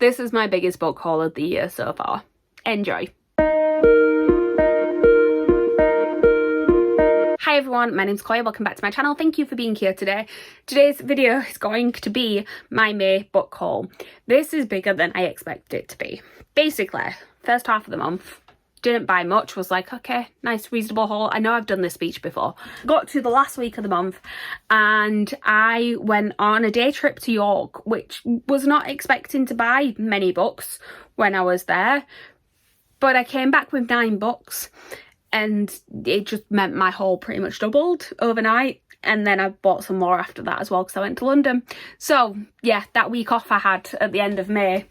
This is my biggest book haul of the year so far. Enjoy. Hi everyone, my name's Chloe, welcome back to my channel. Thank you for being here today. Today's video is going to be my May book haul. This is bigger than I expected it to be. Basically, first half of the month, didn't buy much, was like, okay, nice reasonable haul. I know I've done this speech before. Got to the last week of the month and I went on a day trip to York, which was not expecting to buy many books when I was there. But I came back with 9 books and it just meant my haul pretty much doubled overnight. And then I bought some more after that as well because I went to London. So yeah, that week off I had at the end of May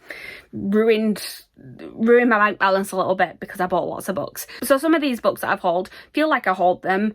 ruined my bank balance a little bit because I bought lots of books. So some of these books that I've hauled feel like I hauled them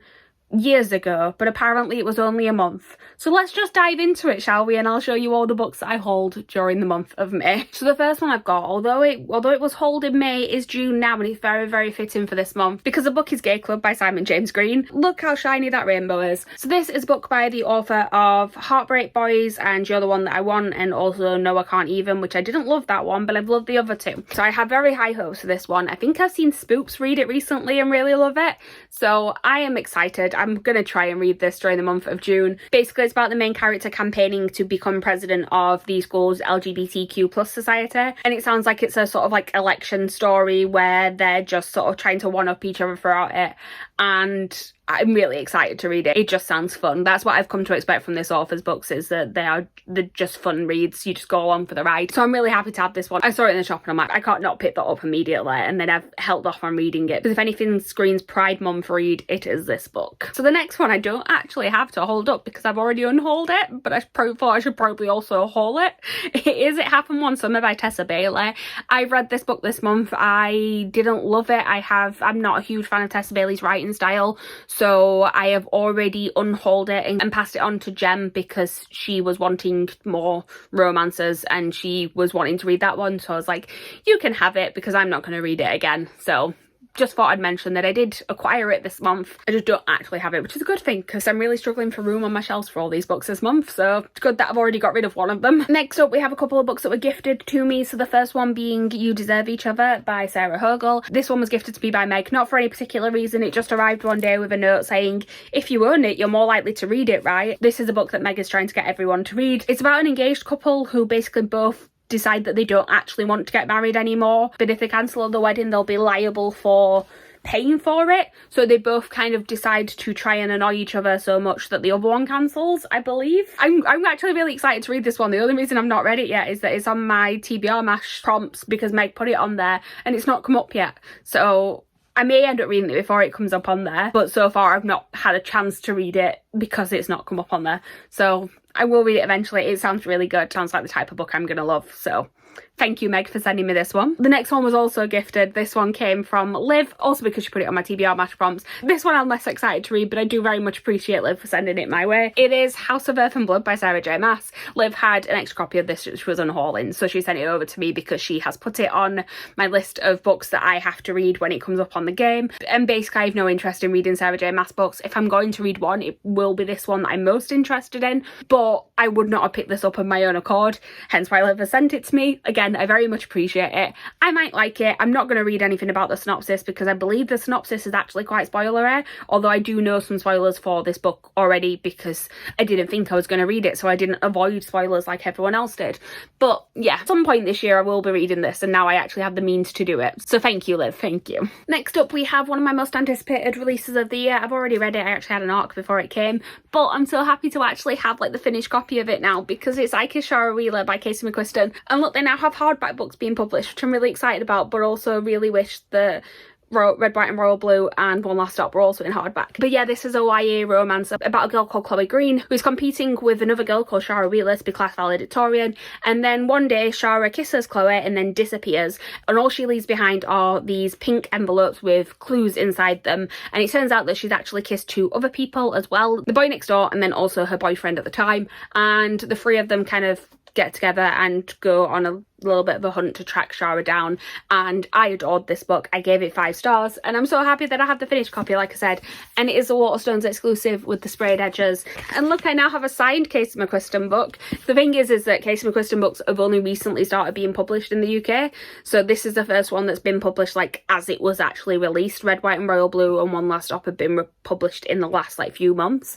years ago, but apparently it was only a month. So let's just dive into it, shall we? And I'll show you all the books that I hauled during the month of May. So the first one I've got, although it was hauled in May, is June now, and it's very, very fitting for this month because the book is Gay Club by Simon James Green. Look how shiny that rainbow is. So this is a book by the author of Heartbreak Boys and You're the One That I Want, and also No I Can't Even, which I didn't love that one, but I've loved the other two. So I have very high hopes for this one. I think I've seen Spooks read it recently and really love it. So I am excited. I'm gonna try and read this during the month of June. Basically, it's about the main character campaigning to become president of the school's LGBTQ plus society, and it sounds like it's a sort of like election story where they're just sort of trying to one up each other throughout it, and I'm really excited to read it. It just sounds fun. That's what I've come to expect from this author's books, is that they're just fun reads. You just go along for the ride. So I'm really happy to have this one. I saw it in the shop and I'm like, I can't not pick that up immediately, and then I've held off on reading it because if anything screams Pride Month read, it is this book. So the next one I don't actually have to hold up because I've already unhauled it, but I thought I should probably also haul it. It is It Happened One Summer by Tessa Bailey. I've read this book this month. I didn't love it. I'm not a huge fan of Tessa Bailey's writing style, so I have already unhauled it and passed it on to Jem because she was wanting more romances and she was wanting to read that one. So I was like, you can have it because I'm not going to read it again. So just thought I'd mention that I did acquire it this month. I just don't actually have it, which is a good thing because I'm really struggling for room on my shelves for all these books this month. So it's good that I've already got rid of one of them. Next up, we have a couple of books that were gifted to me. So the first one being You Deserve Each Other by Sarah Hogel. This one was gifted to me by Meg, not for any particular reason. It just arrived one day with a note saying, if you own it, you're more likely to read it, right? This is a book that Meg is trying to get everyone to read. It's about an engaged couple who basically both decide that they don't actually want to get married anymore, but if they cancel the wedding, they'll be liable for paying for it. So they both kind of decide to try and annoy each other so much that the other one cancels, I believe. I'm actually really excited to read this one. The only reason I've not read it yet is that it's on my TBR MASH prompts because Meg put it on there and it's not come up yet. So I may end up reading it before it comes up on there, but so far I've not had a chance to read it because it's not come up on there. So I will read it eventually. It sounds really good. Sounds like the type of book I'm gonna love. So thank you, Meg, for sending me this one. The next one was also gifted. This one came from Liv, also because she put it on my TBR MASH prompts. This one I'm less excited to read, but I do very much appreciate Liv for sending it my way. It is House of Earth and Blood by Sarah J Maas. Liv had an extra copy of this which was unhauling, so she sent it over to me because she has put it on my list of books that I have to read when it comes up on the game. And basically I have no interest in reading Sarah J Maas books. If I'm going to read one, it will be this one that I'm most interested in, but I would not have picked this up on my own accord, hence why Liv has sent it to me. Again, I very much appreciate it. I might like it. I'm not going to read anything about the synopsis because I believe the synopsis is actually quite spoilery, although I do know some spoilers for this book already because I didn't think I was going to read it, so I didn't avoid spoilers like everyone else did. But yeah, at some point this year I will be reading this, and now I actually have the means to do it. So thank you, Liv. Thank you. Next up, we have one of my most anticipated releases of the year. I've already read it. I actually had an ARC before it came, but I'm so happy to actually have like the finished copy of it now because it's Ike Shara Wheeler by Casey McQuiston. And look, they now have hardback books being published, which I'm really excited about, but also really wish that Red, White and Royal Blue and One Last Stop were also in hardback. But yeah, this is a YA romance about a girl called Chloe Green who's competing with another girl called Shara Wheeler to be class valedictorian, and then one day Shara kisses Chloe and then disappears, and all she leaves behind are these pink envelopes with clues inside them, and it turns out that she's actually kissed 2 other people as well, the boy next door and then also her boyfriend at the time, and the 3 of them kind of get together and go on a little bit of a hunt to track Shara down, and I adored this book. I gave it 5 stars, and I'm so happy that I have the finished copy, like I said, and it is a Waterstones exclusive with the sprayed edges. And look, I now have a signed Casey McQuiston book. The thing is that Casey McQuiston books have only recently started being published in the UK, so this is the first one that's been published like as it was actually released. Red, White and Royal Blue and One Last Stop have been published in the last like few months,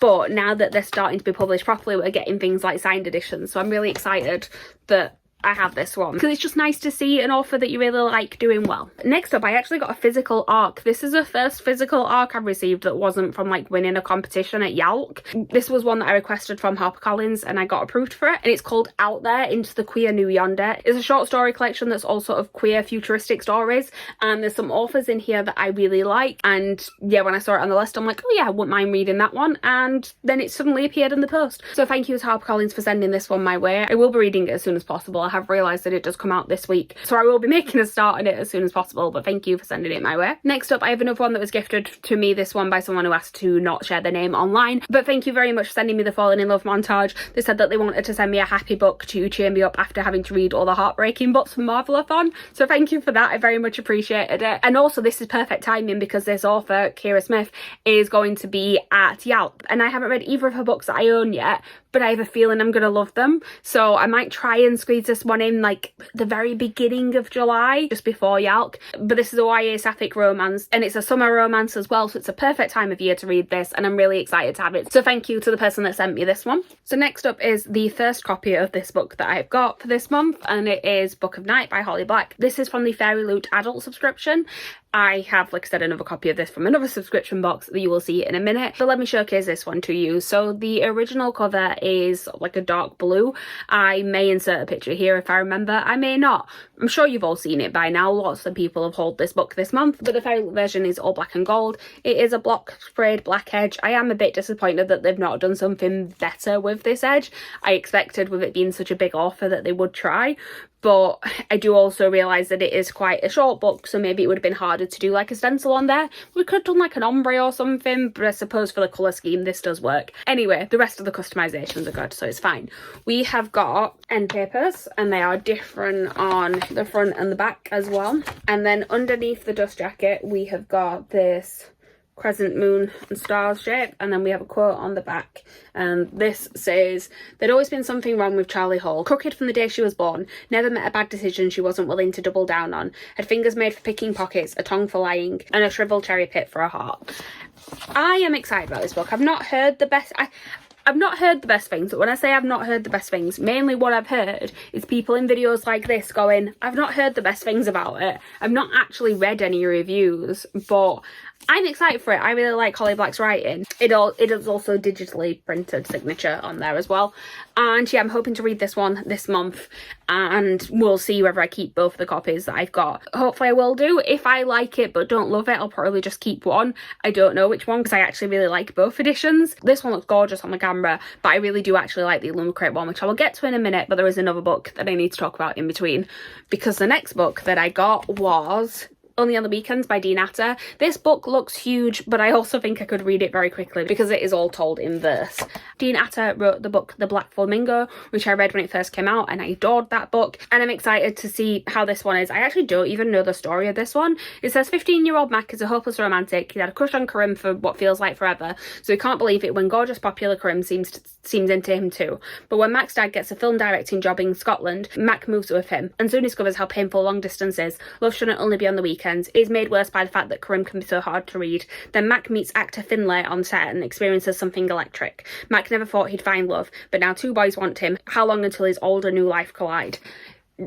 but now that they're starting to be published properly, we're getting things like signed editions, so I'm really excited that I have this one, because it's just nice to see an author that you really like doing well. Next up, I actually got a physical ARC. This is the first physical ARC I've received that wasn't from like winning a competition at Yalc. This was one that I requested from HarperCollins and I got approved for it, and it's called Out There Into the Queer New Yonder. It's a short story collection that's all sort of queer futuristic stories, and there's some authors in here that I really like, and yeah, when I saw it on the list I'm like, oh yeah, I wouldn't mind reading that one, and then it suddenly appeared in the post. So thank you to HarperCollins for sending this one my way. I will be reading it as soon as possible. I have realised that it does come out this week, so I will be making a start on it as soon as possible, but thank you for sending it my way. Next up, I have another one that was gifted to me, this one by someone who asked to not share their name online, but thank you very much for sending me the Falling in Love montage. They said that they wanted to send me a happy book to cheer me up after having to read all the heartbreaking books from Marvelathon, so thank you for that. I very much appreciated it. And also this is perfect timing because this author, Kira Smith, is going to be at Yalp, and I haven't read either of her books that I own yet, but I have a feeling I'm gonna love them, so I might try and squeeze this one in like the very beginning of July, just before Yalc. But this is a YA sapphic romance, and it's a summer romance as well, so it's a perfect time of year to read this, and I'm really excited to have it, so thank you to the person that sent me this one. So next up is the first copy of this book that I've got for this month, and it is Book of Night by Holly Black. This is from the Fairy Loot adult subscription. I have, like I said, another copy of this from another subscription box that you will see in a minute, but let me showcase this one to you. So the original cover is like a dark blue. I may insert a picture here if I remember, I may not. I'm sure you've all seen it by now. Lots of people have hauled this book this month, but the Fairy Loot version is all black and gold. It is a block sprayed black edge. I am a bit disappointed that they've not done something better with this edge. I expected, with it being such a big author, that they would try, but I do also realise that it is quite a short book, so maybe it would have been harder to do like a stencil on there. We could have done like an ombre or something, but I suppose for the colour scheme this does work. Anyway, the rest of the customisations are good, so it's fine. We have got end papers, and they are different on the front and the back as well. And then underneath the dust jacket we have got this crescent moon and stars shape, and then we have a quote on the back, and this says, "There'd always been something wrong with Charlie Hall. Crooked from the day she was born, never met a bad decision she wasn't willing to double down on, had fingers made for picking pockets, a tongue for lying, and a shriveled cherry pit for a heart." I am excited about this book. I've not heard the best things, but when I say I've not heard the best things, mainly what I've heard is people in videos like this going, I've not heard the best things about it. I've not actually read any reviews, but I'm excited for it. I really like Holly Black's writing. It is also digitally printed signature on there as well. And yeah, I'm hoping to read this one this month, and we'll see whether I keep both the copies that I've got. Hopefully I will do. If I like it but don't love it, I'll probably just keep one. I don't know which one, because I actually really like both editions. This one looks gorgeous on the camera, but I really do actually like the Illumicrate one, which I will get to in a minute, but there is another book that I need to talk about in between, because the next book that I got was Only on the Weekends by Dean Atta. This book looks huge, but I also think I could read it very quickly because it is all told in verse. Dean Atta wrote the book The Black Flamingo, which I read when it first came out, and I adored that book, and I'm excited to see how this one is. I actually don't even know the story of this one. It says 15-year-old Mac is a hopeless romantic. He had a crush on Karim for what feels like forever, so he can't believe it when gorgeous popular Karim seems into him too. But when Mac's dad gets a film directing job in Scotland, Mac moves with him and soon discovers how painful long distance is. Love shouldn't only be on the weekends. It is made worse by the fact that Karim can be so hard to read. Then Mac meets actor Finlay on set and experiences something electric. Mac never thought he'd find love, but now two boys want him. How long until his old and new life collide?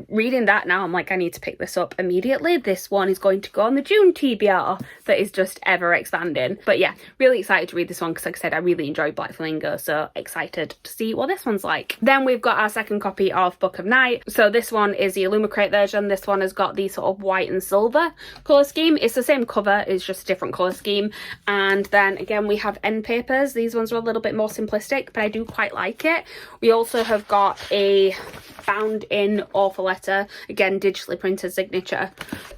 Reading that now, I'm like, I need to pick this up immediately. This one is going to go on the June TBR that is just ever expanding. But yeah, really excited to read this one because, like I said, I really enjoyed Black Flamingo, so excited to see what this one's like. Then we've got our second copy of Book of Night. So this one is the Illumicrate version. This one has got the sort of white and silver colour scheme. It's the same cover, it's just a different colour scheme. And then again, we have end papers. These ones are a little bit more simplistic, but I do quite like it. We also have got a bound in author letter, again digitally printed signature.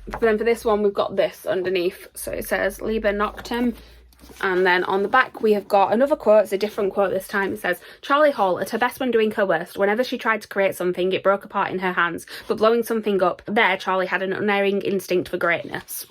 But then for this one we've got this underneath, so it says Liebe Noctem, And then on the back we have got another quote. It's a different quote this time. It says, Charlie Hall, at her best when doing her worst, whenever she tried to create something, it broke apart in her hands, but blowing something up, there Charlie had an unerring instinct for greatness.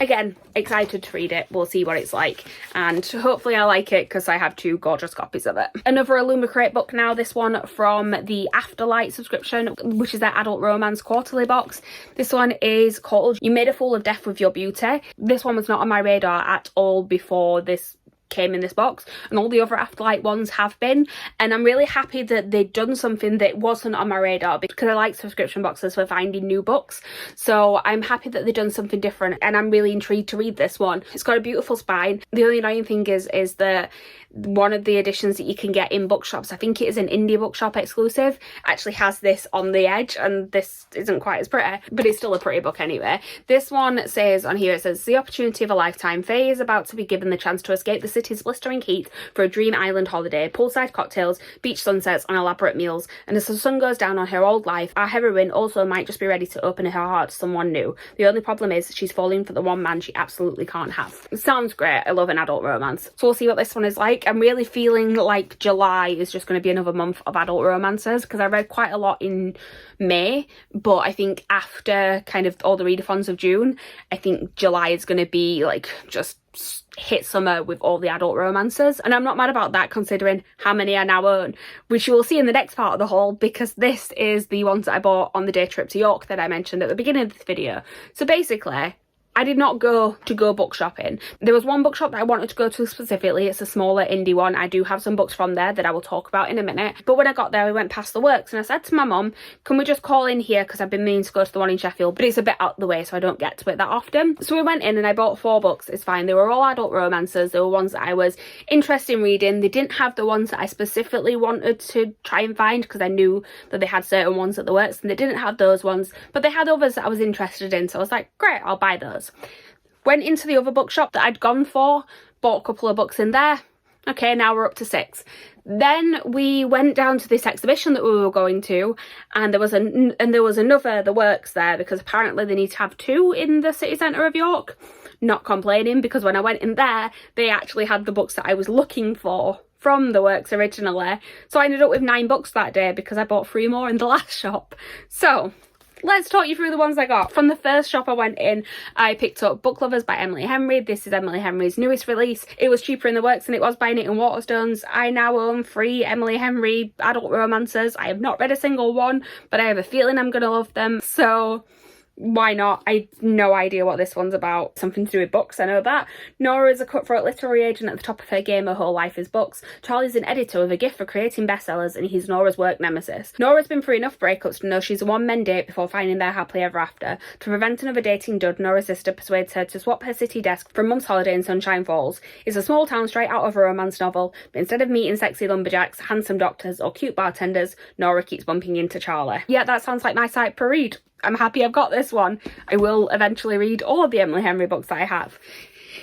Again, excited to read it. We'll see what it's like, and hopefully I like it because I have 2 gorgeous copies of it. Another Illumicrate book now, this one from the Afterlight subscription, which is their adult romance quarterly box. This one is called You Made a Fool of Death with Your Beauty. This one was not on my radar at all before this came in this box, and all the other Afterlight ones have been, and I'm really happy that they'd done something that wasn't on my radar, because I like subscription boxes for finding new books. So I'm happy that they've done something different, and I'm really intrigued to read this one. It's got a beautiful spine. The only annoying thing is that one of the editions that you can get in bookshops, I think it is an indie bookshop exclusive, actually has this on the edge, and this isn't quite as pretty, but it's still a pretty book anyway. This one says on here, it says, the opportunity of a lifetime. Faye is about to be given the chance to escape the city's blistering heat for a dream island holiday, poolside cocktails, beach sunsets and elaborate meals, and as the sun goes down on her old life, our heroine also might just be ready to open her heart to someone new. The only problem is she's falling for the one man she absolutely can't have. It sounds great. I love an adult romance. So we'll see what this one is like. I'm really feeling like July is just going to be another month of adult romances, because I read quite a lot in May, but I think after kind of all the readathons of June, I think July is going to be like just hit summer with all the adult romances, and I'm not mad about that considering how many I now own, which you will see in the next part of the haul, because this is the ones that I bought on the day trip to York that I mentioned at the beginning of this video. So basically, I did not go book shopping. There was one bookshop that I wanted to go to specifically. It's a smaller indie one. I do have some books from there that I will talk about in a minute. But when I got there, we went past the works, and I said to my mum, can we just call in here, because I've been meaning to go to the one in Sheffield, but it's a bit out the way, so I don't get to it that often. So we went in and I bought 4 books. It's fine. They were all adult romances. They were ones that I was interested in reading. They didn't have the ones that I specifically wanted to try and find, because I knew that they had certain ones at the works, and they didn't have those ones, but they had others that I was interested in. So I was like, great, I'll buy those. Went into the other bookshop that I'd gone for, bought a couple of books in there. Okay, now we're up to 6. Then we went down to this exhibition that we were going to, and there was another The Works there, because apparently they need to have 2 in the city centre of York. Not complaining, because when I went in there, they actually had the books that I was looking for from The Works originally. So I ended up with 9 books that day, because I bought 3 more in the last shop. So let's talk you through the ones I got. From the first shop I went in, I picked up Book Lovers by Emily Henry. This is Emily Henry's newest release. It was cheaper in the Works than it was buying it in Waterstones. I now own 3 Emily Henry adult romances. I have not read a single one, but I have a feeling I'm going to love them. So why not? I have no idea what this one's about. Something to do with books, I know that. Nora is a cutthroat literary agent at the top of her game. Her whole life is books. Charlie's an editor with a gift for creating bestsellers, and he's Nora's work nemesis. Nora's been through enough breakups to know she's a one-man date before finding their happily ever after. To prevent another dating dud, Nora's sister persuades her to swap her city desk for a month's holiday in Sunshine Falls. It's a small town straight out of a romance novel, but instead of meeting sexy lumberjacks, handsome doctors, or cute bartenders, Nora keeps bumping into Charlie. Yeah, that sounds like my type per read. I'm happy I've got this one. I will eventually read all of the Emily Henry books that I have.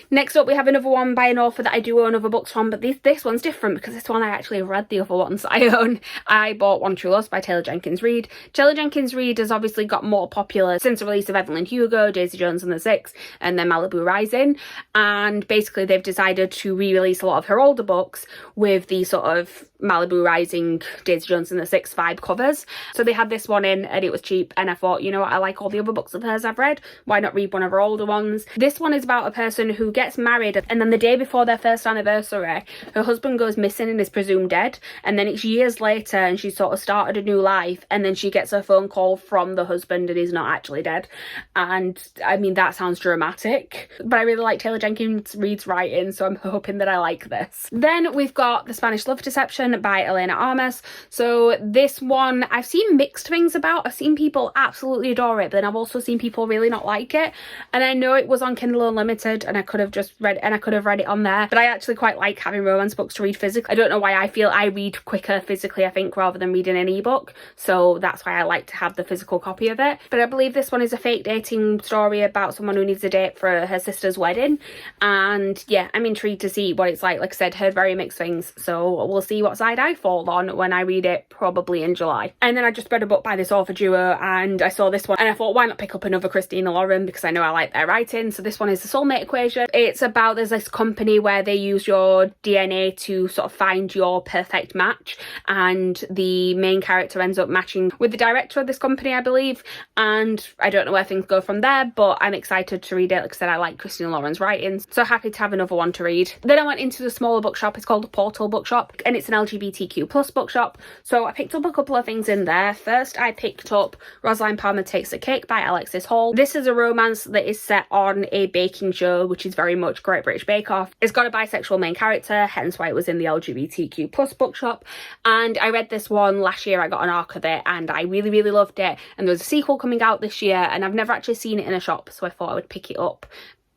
Next up, we have another one by an author that I do own other books from, but this one's different, because this one I actually read the other ones I own. I bought One True Loss by Taylor Jenkins Reid. Taylor Jenkins Reid has obviously got more popular since the release of Evelyn Hugo, Daisy Jones and the Six, and then Malibu Rising, and basically they've decided to re-release a lot of her older books with the sort of Malibu Rising, Daisy Jones and the Six vibe covers. So they had this one in and it was cheap, and I thought, you know what, I like all the other books of hers I've read, why not read one of her older ones? This one is about a person who gets married, and then the day before their first anniversary, her husband goes missing and is presumed dead, and then it's years later and she's sort of started a new life, and then she gets a phone call from the husband and he's not actually dead. And I mean, that sounds dramatic, but I really like Taylor Jenkins Reid's writing, so I'm hoping that I like this. Then we've got The Spanish Love Deception by Elena Armas. So this one I've seen mixed things about. I've seen people absolutely adore it, but then I've also seen people really not like it, and I know it was on Kindle Unlimited and I could have read it on there, but I actually quite like having romance books to read physically. I don't know why, I feel I read quicker physically, I think, rather than reading an ebook, so that's why I like to have the physical copy of it. But I believe this one is a fake dating story about someone who needs a date for her sister's wedding, and yeah, I'm intrigued to see what it's like. Like I said, heard very mixed things, so we'll see what what side I fall on when I read it, probably in July. And then I just read a book by this author duo and I saw this one and I thought, why not pick up another Christina Lauren, because I know I like their writing. So this one is The Soulmate Equation. It's about, there's this company where they use your DNA to sort of find your perfect match, and the main character ends up matching with the director of this company, I believe, and I don't know where things go from there, but I'm excited to read it. Like I said, I like Christina Lauren's writings, so happy to have another one to read. Then I went into the smaller bookshop. It's called the Portal Bookshop and it's an LGBTQ plus bookshop, so I picked up a couple of things in there. First, I picked up Rosaline Palmer Takes the Cake by Alexis Hall. This is a romance that is set on a baking show, which is very much Great British Bake Off. It's got a bisexual main character, hence why it was in the LGBTQ plus bookshop, and I read this one last year. I got an arc of it and I really loved it, and there's a sequel coming out this year and I've never actually seen it in a shop, so I thought I would pick it up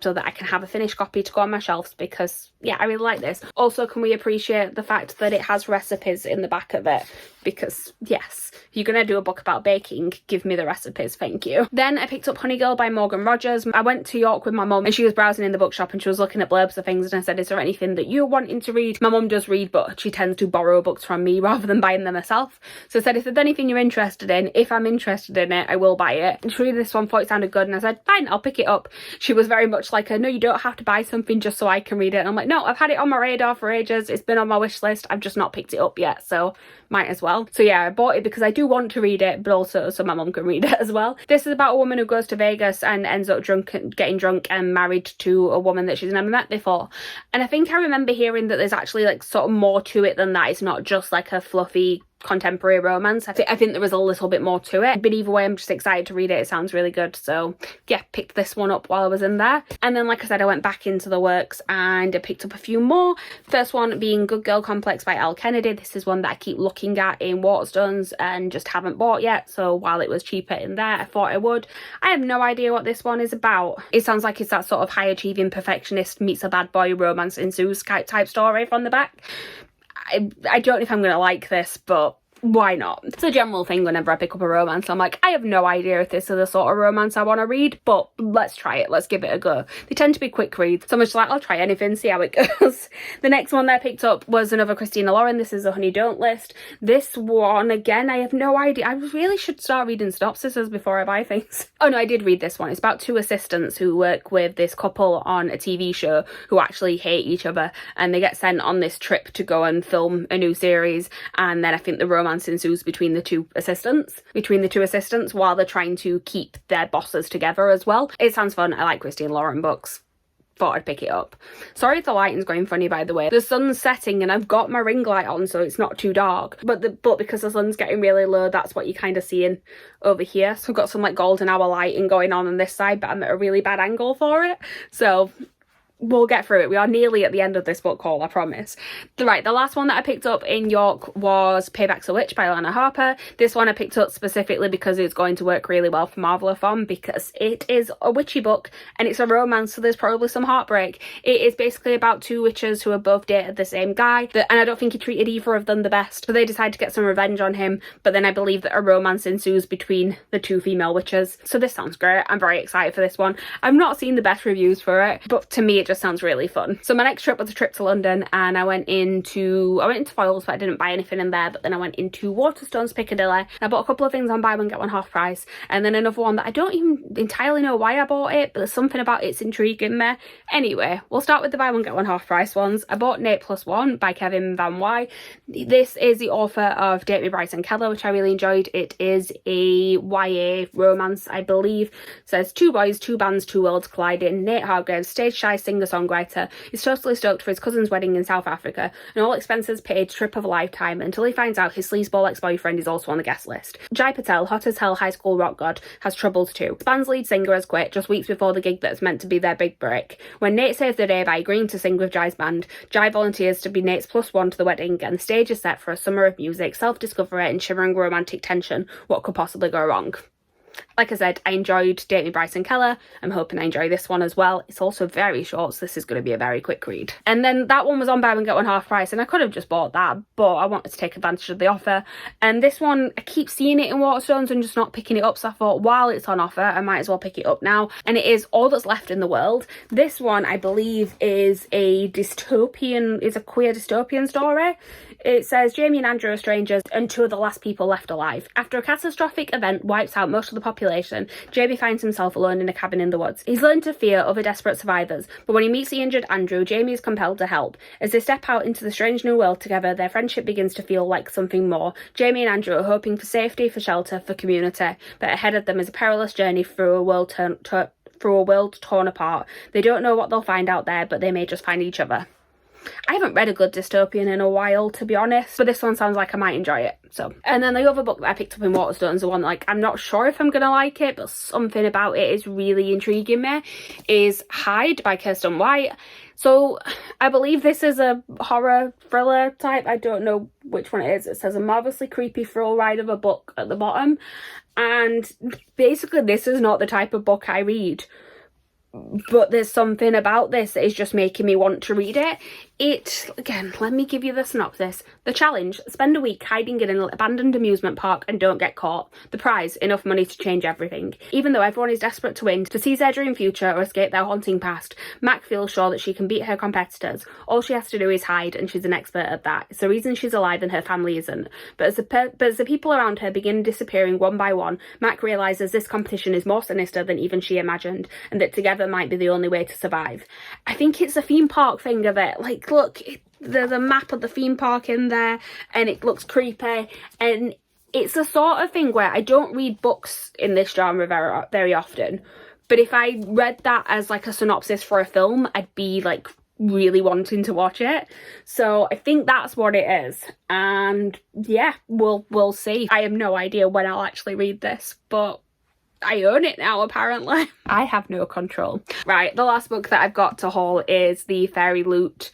so that I can have a finished copy to go on my shelves, because yeah, I really like this. Also, can we appreciate the fact that it has recipes in the back of it, because yes, if you're gonna do a book about baking, give me the recipes, thank you. Then I picked up Honey Girl by Morgan Rogers. I went to York with my mum and she was browsing in the bookshop and she was looking at blurbs of things, and I said, is there anything that you're wanting to read? My mum does read, but she tends to borrow books from me rather than buying them herself. So I said, if there's anything you're interested in, if I'm interested in it, I will buy it. And she read this one, thought it sounded good, and I said, fine, I'll pick it up. She was very much like, no, you don't have to buy something just so I can read it. And I'm like, no, I've had it on my radar for ages. It's been on my wish list. I've just not picked it up yet, so might as well. So yeah, I bought it because I do want to read it, but also so my mum can read it as well. This is about a woman who goes to Vegas and ends up getting drunk and married to a woman that she's never met before. And I think I remember hearing that there's actually like sort of more to it than that. It's not just like a fluffy contemporary romance. I think there was a little bit more to it, but either way, I'm just excited to read it. It sounds really good, so yeah, picked this one up while I was in there. And then, like I said, I went back into the works and I picked up a few more. First one being Good Girl Complex by Elle Kennedy. This is one that I keep looking at in Waterstones and just haven't bought yet, so while it was cheaper in there, I thought I would. I have no idea what this one is about. It sounds like it's that sort of high achieving perfectionist meets a bad boy romance ensues type story from the back. I don't know if I'm going to like this, but why not? It's a general thing whenever I pick up a romance. I'm like, I have no idea if this is the sort of romance I want to read, but let's try it. Let's give it a go. They tend to be quick reads, so I'm just like, I'll try anything, see how it goes. The next one that I picked up was another Christina Lauren. This is a Honey Don't list. This one, again, I have no idea. I really should start reading synopsises before I buy things. Oh no, I did read this one. It's about two assistants who work with this couple on a TV show who actually hate each other, and they get sent on this trip to go and film a new series, and then I think the romance ensues between the two assistants while they're trying to keep their bosses together as well. It sounds fun. I like Christina Lauren books. Thought I'd pick it up. Sorry if the lighting's going funny, by the way. The sun's setting and I've got my ring light on, so it's not too dark, but because the sun's getting really low, that's what you're kind of seeing over here. So I've got some like golden hour lighting going on this side, but I'm at a really bad angle for it, so we'll get through it. We are nearly at the end of this book haul, I promise. Right, the last one that I picked up in York was Payback's a Witch by Lana Harper. This one I picked up specifically because it's going to work really well for Marvel-a-thon, because it is a witchy book and it's a romance, so there's probably some heartbreak. It is basically about two witches who are both dated the same guy, and I don't think he treated either of them the best, so they decide to get some revenge on him, but then I believe that a romance ensues between the two female witches. So this sounds great. I'm very excited for this one. I've not seen the best reviews for it, but to me it just sounds really fun. So my next trip was a trip to London, and I went into Foyles, but I didn't buy anything in there. But then I went into Waterstones Piccadilly and I bought a couple of things on buy one get one half price, and then another one that I don't even entirely know why I bought it, but there's something about it's intriguing me. Anyway, we'll start with the buy one get one half price ones. I bought Nate Plus One by Kevin Van Wy. This is the author of Date Me Bryson Keller, which I really enjoyed. It is a YA romance, I believe. It says two boys, two bands, two worlds colliding. Nate Hargrave, stage shy singer-songwriter, is totally stoked for his cousin's wedding in South Africa, and all expenses paid, trip of a lifetime, until he finds out his sleazeball ex-boyfriend is also on the guest list. Jai Patel, hot as hell high school rock god, has troubles too. The band's lead singer has quit just weeks before the gig that's meant to be their big break. When Nate saves the day by agreeing to sing with Jai's band, Jai volunteers to be Nate's plus one to the wedding, and the stage is set for a summer of music, self-discovery and shimmering romantic tension. What could possibly go wrong? Like I said, I enjoyed Date Me Bryson Keller. I'm hoping I enjoy this one as well. It's also very short, so this is going to be a very quick read. And then that one was on buy one get one half price, and I could have just bought that, but I wanted to take advantage of the offer. And this one, I keep seeing it in Waterstones and just not picking it up, so I thought while it's on offer, I might as well pick it up now. And it is All That's Left in the World. This one, I believe, is a queer dystopian story. It says Jamie and Andrew are strangers and two of the last people left alive. After a catastrophic event wipes out most of the population, Jamie finds himself alone in a cabin in the woods. He's learned to fear other desperate survivors, but when he meets the injured Andrew, Jamie is compelled to help. As they step out into the strange new world together, their friendship begins to feel like something more. Jamie and Andrew are hoping for safety, for shelter, for community, but ahead of them is a perilous journey through a world torn apart. They don't know what they'll find out there, but they may just find each other. I haven't read a good dystopian in a while, to be honest, but this one sounds like I might enjoy it. So, and then the other book that I picked up in Waterstones, the one like I'm not sure if I'm gonna like it, but something about it is really intriguing me, is Hide by Kirsten White. So I believe this is a horror thriller type. I don't know which one it is. It says a marvelously creepy thrill ride of a book at the bottom, and basically this is not the type of book I read. But there's something about this that is just making me want to read it. Again, let me give you the synopsis. The challenge: spend a week hiding in an abandoned amusement park and don't get caught. The prize: enough money to change everything. Even though everyone is desperate to win, to seize their dream future or escape their haunting past, Mac feels sure that she can beat her competitors. All she has to do is hide, and she's an expert at that. It's the reason she's alive and her family isn't. But as the people around her begin disappearing one by one, Mac realises this competition is more sinister than even she imagined, and that together might be the only way to survive. I think it's a theme park thing of it. Like, look, there's a map of the theme park in there, and it looks creepy, and it's the sort of thing where I don't read books in this genre very often, but if I read that as like a synopsis for a film, I'd be like really wanting to watch it. So I think that's what it is, and yeah, we'll see. I have no idea when I'll actually read this, but I own it now, apparently. I have no control. Right, the last book that I've got to haul is the Fairy Loot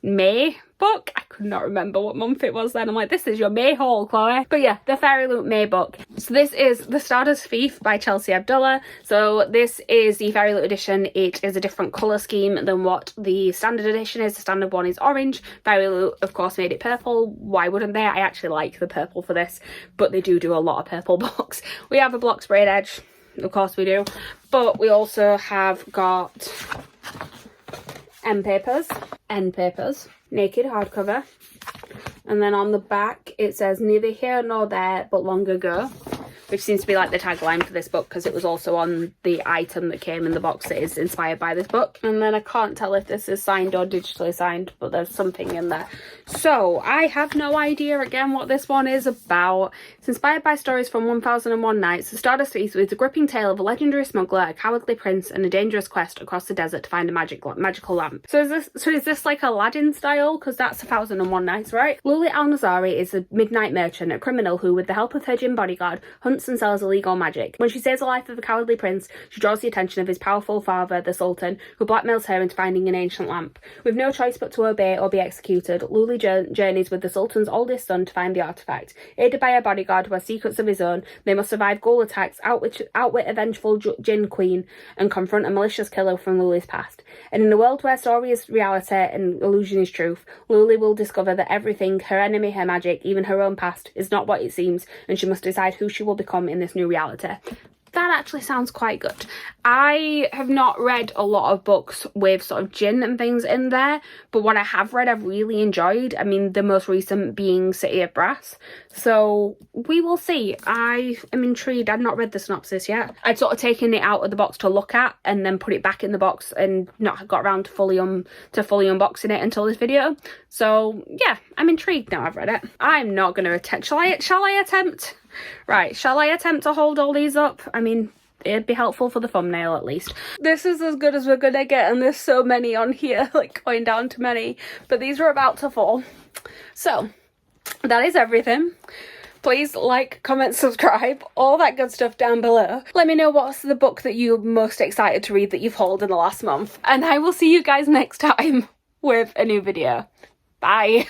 May book. I could not remember what month it was then. I'm like, this is your May haul, Chloe. But yeah, the Fairy Loot May book. So this is The Stardust Thief by Chelsea Abdullah. So this is the Fairy Loot edition. It is a different colour scheme than what the standard edition is. The standard one is orange. Fairy Loot, of course, made it purple. Why wouldn't they? I actually like the purple for this, but they do a lot of purple books. We have a block sprayed edge. Of course we do. But we also have got end papers, naked hardcover, and then on the back it says neither here nor there but long ago, which seems to be like the tagline for this book because it was also on the item that came in the box that is inspired by this book. And then I can't tell if this is signed or digitally signed, but there's something in there. So I have no idea again what this one is about. It's inspired by stories from 1001 Nights. The Stardust Thief is a gripping tale of a legendary smuggler, a cowardly prince, and a dangerous quest across the desert to find a magical lamp. So is this like Aladdin style? Because that's 1001 Nights, right? Luli Al-Nazari is a midnight merchant, a criminal who, with the help of her gym bodyguard, hunts and sells illegal magic. When she saves the life of a cowardly prince, she draws the attention of his powerful father, the Sultan, who blackmails her into finding an ancient lamp. With no choice but to obey or be executed, Luli journeys with the Sultan's oldest son to find the artifact. Aided by her bodyguard who has secrets of his own, they must survive ghoul attacks, outwit a vengeful Jinn queen, and confront a malicious killer from Luli's past. And in a world where story is reality and illusion is truth, Luli will discover that everything, her enemy, her magic, even her own past, is not what it seems, and she must decide who she will become in this new reality. That actually sounds quite good. I have not read a lot of books with sort of gin and things in there, but what I have read I've really enjoyed. I mean, the most recent being City of Brass. So we will see. I am intrigued. I've not read the synopsis yet. I'd sort of taken it out of the box to look at and then put it back in the box and not got around to fully unboxing it until this video. So yeah, I'm intrigued now I've read it. I'm not going to attempt. Shall I attempt? Right, shall I attempt to hold all these up? I mean, it'd be helpful for the thumbnail at least. This is as good as we're gonna get, and there's so many on here, like going down to many, but these are about to fall. So, that is everything. Please like, comment, subscribe, all that good stuff down below. Let me know what's the book that you're most excited to read that you've hauled in the last month. And I will see you guys next time with a new video. Bye.